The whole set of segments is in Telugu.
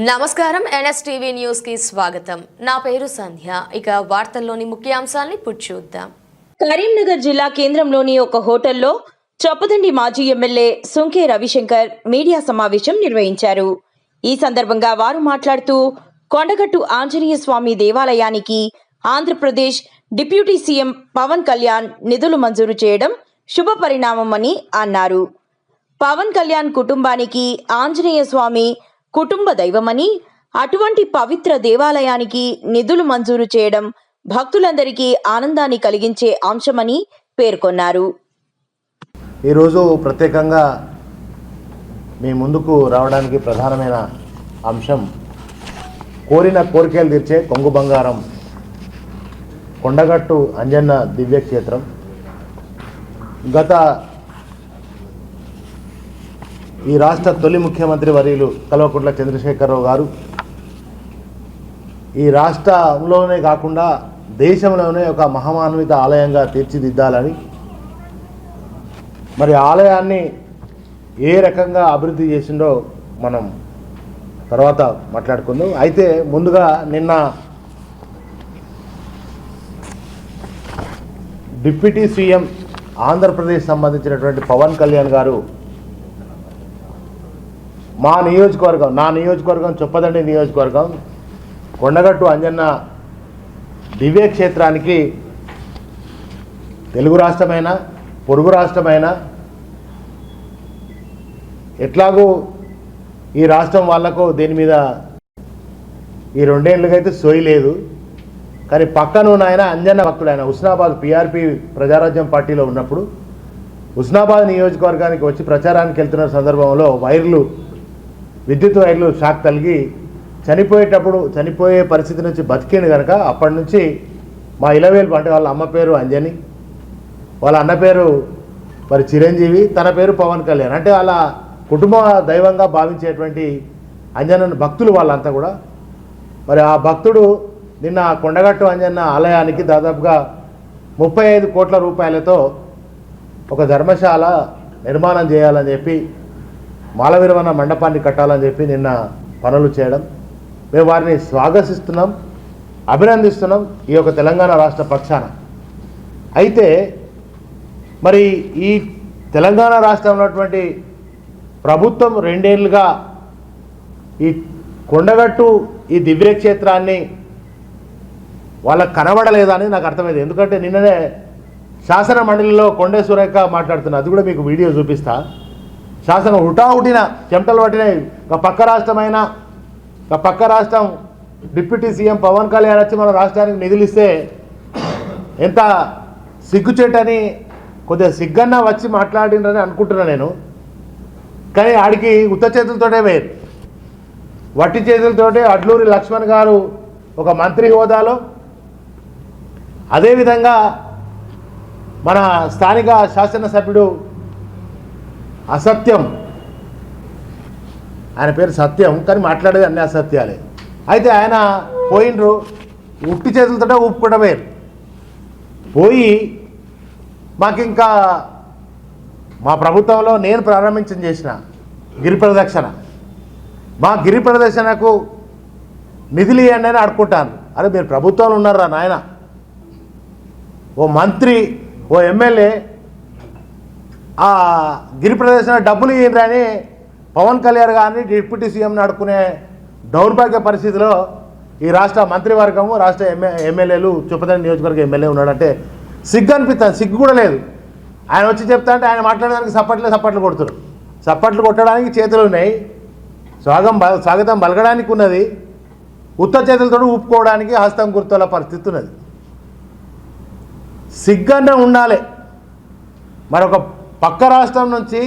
నమస్కారం ఎన్ఎస్టీవీ న్యూస్ కి స్వాగతం. నా పేరు సంధ్య. ఇక వార్తల్లోని ముఖ్యాంశాలను చూద్దాం. కరీంనగర్ జిల్లా కేంద్రంలోని ఒక హోటల్లో చొప్పదండి మాజీ ఎమ్మెల్యే సుంకే రవిశంకర్ మీడియా సమావేశం నిర్వహించారు. ఈ సందర్భంగా వారు మాట్లాడుతూ కొండగట్టు ఆంజనేయ స్వామి దేవాలయానికి ఆంధ్రప్రదేశ్ డిప్యూటీ సీఎం పవన్ కళ్యాణ్ నిధులు మంజూరు చేయడం శుభ పరిణామమని అన్నారు. పవన్ కళ్యాణ్ కుటుంబానికి ఆంజనేయ స్వామి కుటుంబ దైవమని, అటువంటి పవిత్ర దేవాలయానికి నిధులు మంజూరు చేయడం భక్తులందరికీ ఆనందాన్ని కలిగించే అంశమని పేర్కొన్నారు. ఈరోజు ప్రత్యేకంగా మీ ముందుకు రావడానికి ప్రధానమైన అంశం కోరిన కోరికలు తీర్చే కొంగు బంగారం కొండగట్టు అంజన్న దివ్యక్షేత్రం. గత ఈ రాష్ట్ర తొలి ముఖ్యమంత్రి వర్యులు కల్వకుంట్ల చంద్రశేఖరరావు గారు ఈ రాష్ట్రంలోనే కాకుండా దేశంలోనే ఒక మహామాన్విత ఆలయంగా తీర్చిదిద్దాలని, మరి ఆలయాన్ని ఏ రకంగా అభివృద్ధి చేసిండో మనం తర్వాత మాట్లాడుకుందాం. అయితే ముందుగా నిన్న డిప్యూటీ సీఎం ఆంధ్రప్రదేశ్ సంబంధించినటువంటి పవన్ కళ్యాణ్ గారు నా నియోజకవర్గం చొప్పదండి నియోజకవర్గం కొండగట్టు అంజన్న దివ్యక్షేత్రానికి తెలుగు రాష్ట్రమైన పొరుగు రాష్ట్రమైన ఎట్లాగూ ఈ రాష్ట్రం వాళ్లకు దీని మీద ఈ రెండేళ్ళకైతే సోయి లేదు. కానీ పక్కన ఉన్న ఆయన అంజన్న భక్తుడు. ఆయన హుస్నాబాద్ పీఆర్పీ ప్రజారాజ్యం పార్టీలో ఉన్నప్పుడు హుస్నాబాద్ నియోజకవర్గానికి వచ్చి ప్రచారానికి వెళ్తున్న సందర్భంలో విద్యుత్ వైర్లు షాక్ తగిలి చనిపోయే పరిస్థితి నుంచి బతికిండు కనుక అప్పటి నుంచి మా ఇలవేలు అంటే వాళ్ళ అమ్మ పేరు అంజని, వాళ్ళ అన్న పేరు మరి చిరంజీవి, తన పేరు పవన్ కళ్యాణ్. అంటే వాళ్ళ కుటుంబ దైవంగా భావించేటువంటి అంజన్న భక్తులు వాళ్ళంతా కూడా. మరి ఆ భక్తుడు నిన్న కొండగట్టు అంజన్న ఆలయానికి దాదాపుగా 35 కోట్ల రూపాయలతో ఒక ధర్మశాల నిర్మాణం చేయాలని చెప్పి, మాల విరమణ మండపాన్ని కట్టాలని చెప్పి నిన్న పనులు చేయడం మేము వారిని స్వాగతిస్తున్నాం, అభినందిస్తున్నాం ఈ యొక్క తెలంగాణ రాష్ట్ర పక్షాన. అయితే మరి ఈ తెలంగాణ రాష్ట్రంలో ఉన్నటువంటి ప్రభుత్వం 2 ఏళ్ళుగా ఈ కొండగట్టు ఈ దివ్యక్షేత్రాన్ని వాళ్ళకు కనబడలేదని నాకు అర్థమైంది. ఎందుకంటే నిన్ననే శాసన మండలిలో కొండేశ్వరక్క మాట్లాడుతున్నా, అది కూడా మీకు వీడియో చూపిస్తా. శాసనం హుటాహుటిన చెమటలు పట్టినాయి. ఒక పక్క రాష్ట్రం డిప్యూటీ సీఎం పవన్ కళ్యాణ్ వచ్చి మన రాష్ట్రానికి నిధులు ఇస్తే ఎంత సిగ్గుచేటని, కొద్దిగా సిగ్గన్నా వచ్చి మాట్లాడిండ్రని అనుకుంటున్నా నేను. కానీ ఆడికి ఉత్త చేతులతోటే వేరు, వట్టి చేతులతోటే అడ్లూరి లక్ష్మణ్ గారు ఒక మంత్రి హోదాలో, అదేవిధంగా మన స్థానిక శాసనసభ్యుడు అసత్యం, ఆయన పేరు సత్యం కానీ మాట్లాడేది అన్ని అసత్యాలే. అయితే ఆయన పోయిండ్రు, ఉట్టి చేతులతో ఊపుకుంటూ పోయి మాకు ఇంకా మా ప్రభుత్వంలో నేను చేసిన గిరి ప్రదక్షిణ, మా గిరి ప్రదక్షిణకు నిధులు ఇవ్వండి అని అడుక్కుంటాను. అరే మీరు ప్రభుత్వంలో ఉన్నారా నాయన, ఓ మంత్రి ఓ ఎమ్మెల్యే ఆ గిరి ప్రదర్శన డబ్బులు ఇయ్యండి అని పవన్ కళ్యాణ్ గారిని డిప్యూటీ సీఎంని అడుక్కునే దౌర్భాగ్య పరిస్థితిలో ఈ రాష్ట్ర మంత్రివర్గము, రాష్ట్ర ఎమ్మెల్యేలు, చొప్పదండి నియోజకవర్గ ఎమ్మెల్యే ఉన్నాడంటే సిగ్గు అనిపిస్తుంది. సిగ్గు కూడా లేదు. ఆయన వచ్చి చెప్తా అంటే ఆయన మాట్లాడడానికి సప్పట్లు కొడుతున్నారు. సప్పట్లు కొట్టడానికి చేతులు ఉన్నాయి, స్వాగతం పలకడానికి ఉన్నది, ఉత్త చేతులతో ఊపుకోవడానికి హస్తం గుర్తుల పరిస్థితి ఉన్నది. సిగ్గన్న ఉండాలి. మరొక పక్క రాష్ట్రం నుంచి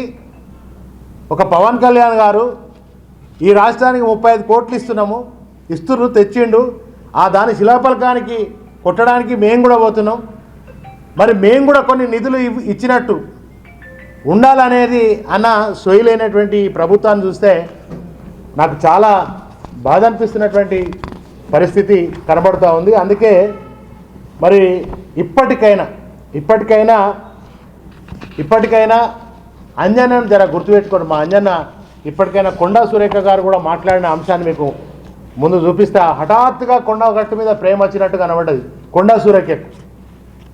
ఒక పవన్ కళ్యాణ్ గారు ఈ రాష్ట్రానికి 35 కోట్లు ఇస్తున్నారు, తెచ్చిండు. దాని శిలాఫలకానికి కొట్టడానికి మేము కూడా పోతున్నాం. మరి మేము కూడా కొన్ని నిధులు ఇచ్చినట్టు ఉండాలనేది అన్న సొయ్యలేనటువంటి ప్రభుత్వాన్ని చూస్తే నాకు చాలా బాధ అనిపిస్తున్నటువంటి పరిస్థితి కనబడుతూ ఉంది. అందుకే మరి ఇప్పటికైనా అంజన్నను జర గుర్తుపెట్టుకోండి. మా అంజన్న ఇప్పటికైనా కొండా సురేఖ గారు కూడా మాట్లాడిన అంశాన్ని మీకు ముందు చూపిస్తా. హఠాత్తుగా కొండగట్టు మీద ప్రేమ వచ్చినట్టు కనబడ్డది కొండా సూర్యకి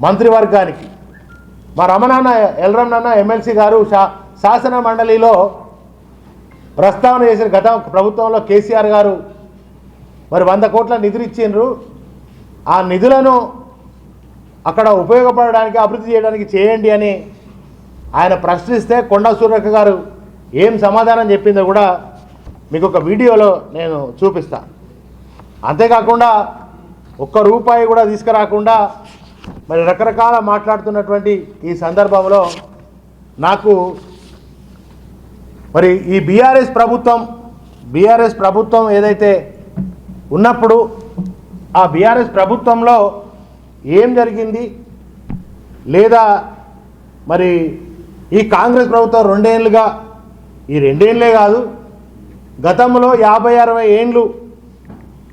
మంత్రివర్గానికి. మా రమణాన్న ఎల్రమణన్న ఎమ్మెల్సీ గారు శాసన మండలిలో ప్రస్తావన చేసిన గత ప్రభుత్వంలో కేసీఆర్ గారు మరి 100 కోట్ల నిధులు ఇచ్చిండ్రు. ఆ నిధులను అక్కడ ఉపయోగపడడానికి అభివృద్ధి చేయడానికి చేయండి అని ఆయన ప్రశ్నిస్తే కొండా సూర్యక్క గారు ఏం సమాధానం చెప్పిందో కూడా మీకు ఒక వీడియోలో నేను చూపిస్తా. అంతేకాకుండా ₹1 కూడా తీసుకురాకుండా మరి రకరకాల మాట్లాడుతున్నటువంటి ఈ సందర్భంలో నాకు మరి ఈ బీఆర్ఎస్ ప్రభుత్వం ఏదైతే ఉన్నప్పుడు ఆ బీఆర్ఎస్ ప్రభుత్వంలో ఏం జరిగింది, లేదా మరి ఈ కాంగ్రెస్ ప్రభుత్వం 2 ఏళ్ళుగా, ఈ 2 ఏళ్ళే కాదు గతంలో 50-60 ఏళ్ళు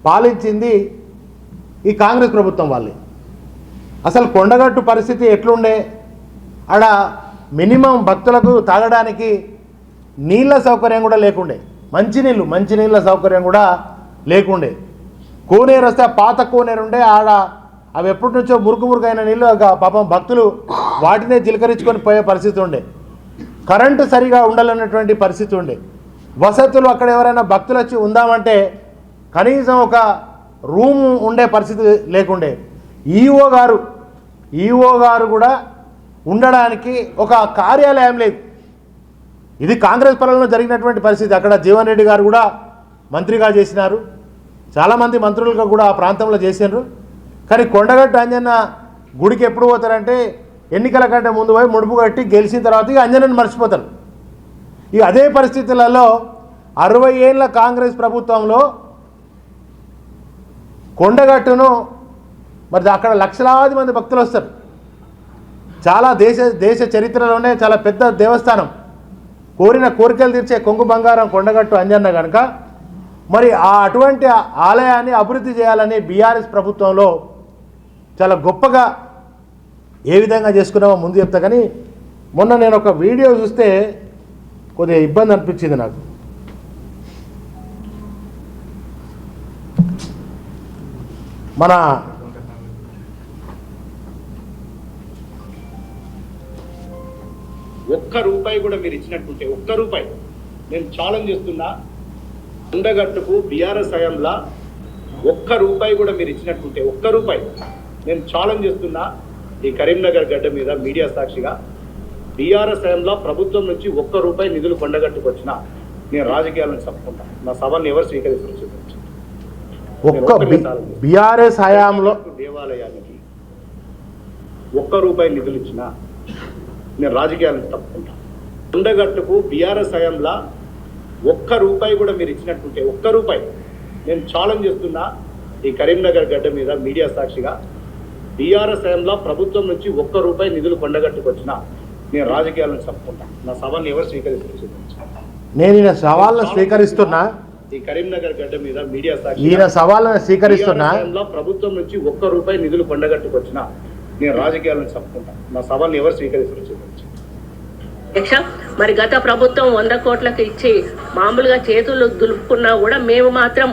పాలించింది ఈ కాంగ్రెస్ ప్రభుత్వం వాళ్ళే. అసలు కొండగట్టు పరిస్థితి ఎట్లుండే, ఆడ మినిమం భక్తులకు తాగడానికి నీళ్ళ సౌకర్యం కూడా లేకుండే, మంచినీళ్ళ సౌకర్యం కూడా లేకుండే. కోనేరు వస్తే పాత కోనేరు ఉండే, ఆడ అవి ఎప్పటి నుంచో మురుకు అయిన నీళ్ళు పాపం భక్తులు వాటినే చిలకరించుకొని పోయే పరిస్థితి ఉండే. కరెంటు సరిగా ఉండాలన్నటువంటి పరిస్థితి ఉండే. వసతులు అక్కడ ఎవరైనా భక్తులు వచ్చి ఉందామంటే కనీసం ఒక రూము ఉండే పరిస్థితి లేకుండే. ఈఓ గారు కూడా ఉండడానికి ఒక కార్యాలయం లేదు. ఇది కాంగ్రెస్ పాలనలో జరిగినటువంటి పరిస్థితి. అక్కడ జీవన్ రెడ్డి గారు కూడా మంత్రిగా చేసినారు, చాలామంది మంత్రులుగా కూడా ఆ ప్రాంతంలో చేసినారు. కానీ కొండగట్టు అంజన్న గుడికి ఎప్పుడు పోతారంటే ఎన్నికల కంటే ముందు పోయి ముడుపు కట్టి గెలిచిన తర్వాత ఇక అంజన్నని మర్చిపోతారు. ఇక అదే పరిస్థితులలో 60 ఏళ్ళ కాంగ్రెస్ ప్రభుత్వంలో కొండగట్టును మరి అక్కడ లక్షలాది మంది భక్తులు వస్తారు. చాలా దేశ చరిత్రలోనే చాలా పెద్ద దేవస్థానం, కోరిన కోరికలు తీర్చే కొంగు బంగారం కొండగట్టు అంజన్న కనుక మరి అటువంటి ఆలయాన్ని అభివృద్ధి చేయాలని బీఆర్ఎస్ ప్రభుత్వంలో చాలా గొప్పగా ఏ విధంగా చేసుకున్నామో ముందు చెప్తా. కానీ మొన్న నేను ఒక వీడియో చూస్తే కొద్దిగా ఇబ్బంది అనిపించింది నాకు. మన ₹1 కూడా మీరు ఇచ్చినట్టుంటే ₹1 నేను ఛాలెంజ్ చేస్తున్నా, కొండగట్టుకు బీఆర్ఎస్ హయాంలో ₹1 కూడా మీరు ఇచ్చినట్టుంటే ₹1 నేను ఛాలెంజ్ చేస్తున్నా, ఈ కరీంనగర్ గడ్డ మీద మీడియా సాక్షిగా బీఆర్ఎస్ హయాంలో ప్రభుత్వం నుంచి ₹1 నిధులు కొండగట్టుకు వచ్చినా నేను రాజకీయాలను చెప్పుకుంటా. నా సవాల్ని ఎవరు స్వీకరిస్తారు? బీఆర్ఎస్ హయాంలో దేవాలయానికి ₹1 నిధులు ఇచ్చినా నేను రాజకీయాలను తప్పుకుంటా. కొండగట్టుకు బీఆర్ఎస్ హయాంలో ₹1 కూడా మీరు ఇచ్చినట్టుంటే ₹1 నేను ఛాలెంజ్ చేస్తున్నా, ఈ కరీంనగర్ గడ్డ మీద మీడియా సాక్షిగా బీఆర్ఎస్ హయాంలో ప్రభుత్వం నుంచి ₹1 నిధులు కొండగట్టుకు వచ్చినా నేను రాజకీయాలను చెప్పుకుంటా. నా సవాల్ని ఎవరు స్వీకరిస్తారు? నేను ఈయన సవాళ్ళను స్వీకరిస్తున్నా. ఈ కరీంనగర్ గడ్డ మీద మీడియా సాక్షి ఈయన సవాళ్ళను స్వీకరిస్తున్నా. ప్రభుత్వం నుంచి ₹1 నిధులు కొండగట్టుకు వచ్చినా నేను రాజకీయాలను చెప్పుకుంటా. నా సవాల్ని ఎవరు స్వీకరిస్తారు? అధ్యక్ష, మరి గత ప్రభుత్వం 100 కోట్లకు ఇచ్చి మామూలుగా చేతులు దులుపుకున్నా కూడా మేము మాత్రం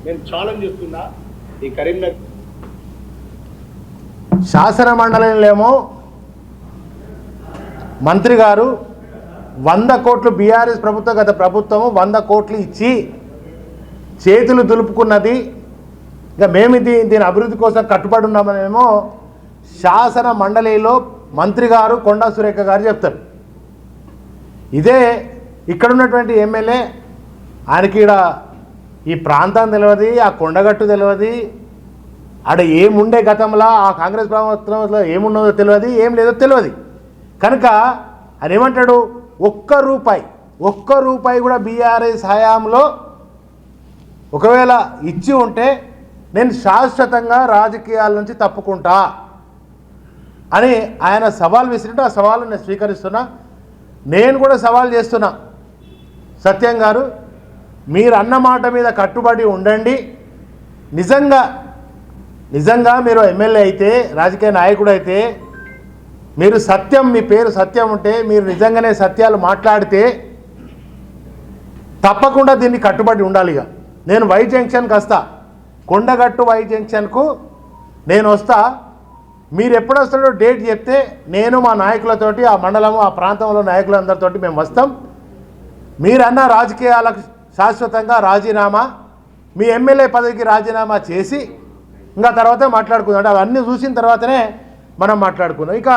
నేను ఛాలెంజ్ చేస్తున్నా, ఈ కరీంనగర్ శాసన మండలిలో మంత్రి గారు 100 కోట్లు బీఆర్ఎస్ ప్రభుత్వం గత ప్రభుత్వము 100 కోట్లు ఇచ్చి చేతులు దులుపుకున్నది, ఇంకా మేము దీని అభివృద్ధి కోసం కట్టుబడి ఉన్నామనేమో శాసన మండలిలో మంత్రి గారు కొండా సురేఖ గారు చెప్తారు. ఇదే ఇక్కడ ఉన్నటువంటి ఎమ్మెల్యే, ఆయనకి ఇక్కడ ఈ ప్రాంతం తెలియదు, ఆ కొండగట్టు తెలియదు, ఆడ ఏముండే గతంలో ఆ కాంగ్రెస్ ప్రభుత్వంలో ఏమున్నదో తెలియదు, ఏం లేదో తెలియదు. కనుక ఆయన ఏమంటాడు, ₹1 కూడా బీఆర్ఎస్ హయాంలో ఒకవేళ ఇచ్చి ఉంటే నేను శాశ్వతంగా రాజకీయాల నుంచి తప్పుకుంటా అని ఆయన సవాల్ విసిరితే ఆ సవాలు నేను స్వీకరిస్తున్నా. నేను కూడా సవాల్ చేస్తున్నా, సత్యం గారు మీరు అన్న మాట మీద కట్టుబడి ఉండండి. నిజంగా మీరు ఎమ్మెల్యే అయితే, రాజకీయ నాయకుడు అయితే, మీరు సత్యం, మీ పేరు సత్యం ఉంటే, మీరు నిజంగానే సత్యాలు మాట్లాడితే తప్పకుండా దీన్ని కట్టుబడి ఉండాలి. ఇక నేను వై జంక్షన్కి వస్తా, కొండగట్టు వై జంక్షన్కు నేను వస్తా. మీరు ఎప్పుడు వస్తాడో డేట్ చెప్తే నేను మా నాయకులతోటి ఆ మండలము ఆ ప్రాంతంలో నాయకులందరితోటి మేము వస్తాం. మీరన్న రాజకీయాలకు శాశ్వతంగా రాజీనామా, మీ ఎమ్మెల్యే పదవికి రాజీనామా చేసి ఇంకా తర్వాత మాట్లాడుకుందాం. అంటే అవన్నీ చూసిన తర్వాతనే మనం మాట్లాడుకుందాం. ఇక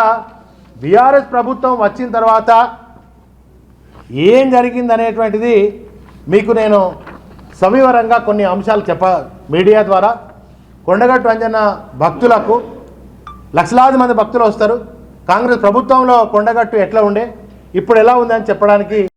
బీఆర్ఎస్ ప్రభుత్వం వచ్చిన తర్వాత ఏం జరిగిందనేటువంటిది మీకు నేను సవివరంగా కొన్ని అంశాలు మీడియా ద్వారా కొండగట్టు అంజన్న భక్తులకు లక్షలాది మంది భక్తులు వస్తారు. కాంగ్రెస్ ప్రభుత్వంలో కొండగట్టు ఎట్లా ఉండే, ఇప్పుడు ఎలా ఉందని చెప్పడానికి